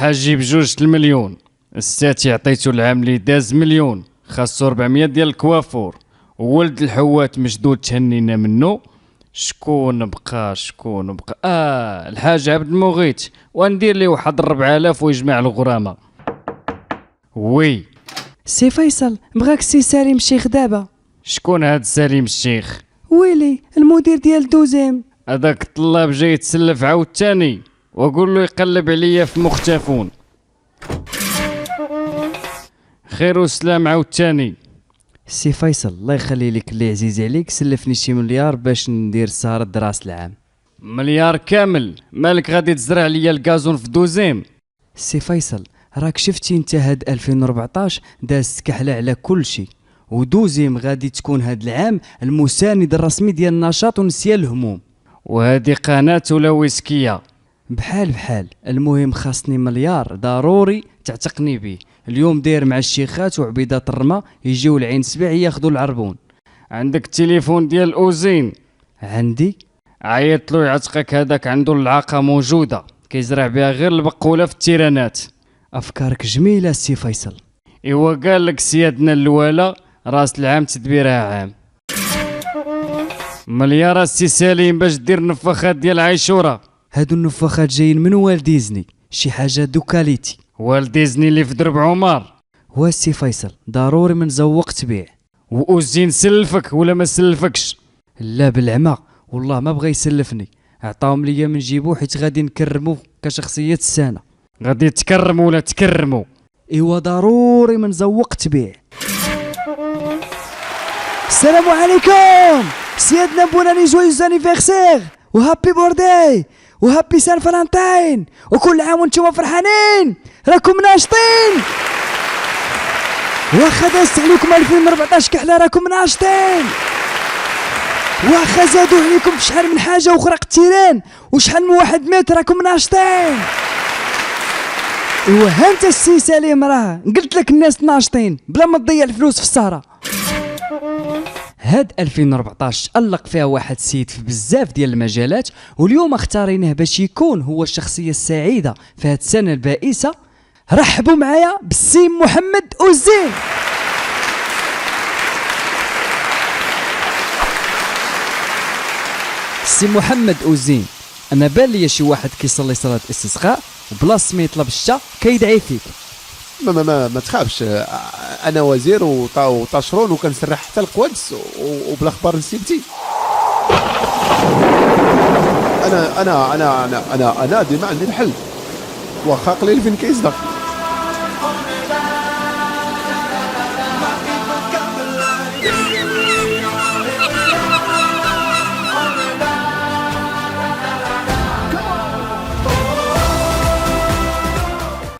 الحاج بجوج المليون، الساتي عطيتو العام اللي داز مليون، خاصو 400 ديال الكوافور، وولد الحوات مشدود تهنينا منه. شكون بقى الحاج عبد المغيث، وندير ليه واحد 4000 ويجمع الغرامه. وي سي فيصل، بغاك سي سليم الشيخ دابا. شكون هاد سليم الشيخ؟ ويلي المدير ديال دوزيم. هذاك الطلاب جاي يتسلف عاوتاني، وقول له يقلب عليا في مختفون. خير وسلام عاوتاني. سي فيصل الله يخلي لك اللي عزيز عليك، سلفني شي مليار باش ندير سهرة دراس العام. مليار كامل؟ مالك غادي تزرع ليا الكازون في دوزيم؟ سي فيصل راك شفتي انت هاد 2014 دازت كحلة على كل شيء، ودوزيم غادي تكون هاد العام المساند الرسمي ديال النشاط ونسيان الهموم. وهذه قناة ولا ويسكية؟ بحال المهم خاصني مليار ضروري تعتقني به. اليوم داير مع الشيخات وعبيدات الرما يجيو العين سبيع ياخذوا العربون. عندك التليفون ديال اوزين؟ عندي. عيط له يعتقك، هذاك عنده العاقه موجوده كيزرع بها غير البقوله في التيرانات. افكارك جميله سي فيصل. ايوا قال لك سيادنا الوالا راس العام تدبيرها عام. مليار السي سليم باش دير نفخات ديال عاشوره. هادو النفخات جايين من والديزني، شي حاجه دوكاليتي. والديزني اللي في درب عمر؟ سي فيصل ضروري من زوق تبيع. واوزين سلفك ولا ما سلفكش؟ لا بالعمى والله ما بغى يسلفني، عطاهم ليا من جيبو حيت غادي نكرمو كشخصيه السنه. غادي تكرموا ولا تكرموا؟ ايوا ضروري من زوق تبيع. السلام عليكم سيادنا، بوناني جويز انيفرسير وهابي بورداي وهابي سان فالنتين، وكل عام وانتم فرحانين راكم ناشطين. واخا دازت عليكم 2014 كحله راكم ناشطين، واخا زادوا عليكم في شحال من حاجه وخرق التيران وشحال من واحد مات راكم ناشطين. ايوا ها انت السي سليم راه قلت لك الناس ناشطين بلا ما تضيع الفلوس في السهره. هاد 2014 تألق فيها واحد السيد في بزاف ديال المجالات، واليوم اختاريناه باش يكون هو الشخصيه السعيده في هاد السنه البائسه. رحبوا معايا بالسي محمد اوزين. سي محمد اوزين، انا بان ليا شي واحد كيصلي صلاه الاستسقاء وبلاص ما يطلب الشتا كيدعي فيك. ما تخافش، انا وزير وطاشرون وكنسرح حتى القوادس وبلا خبر نسيبتي. انا ديما عندي الحل، واخا قليل فين كيصدق.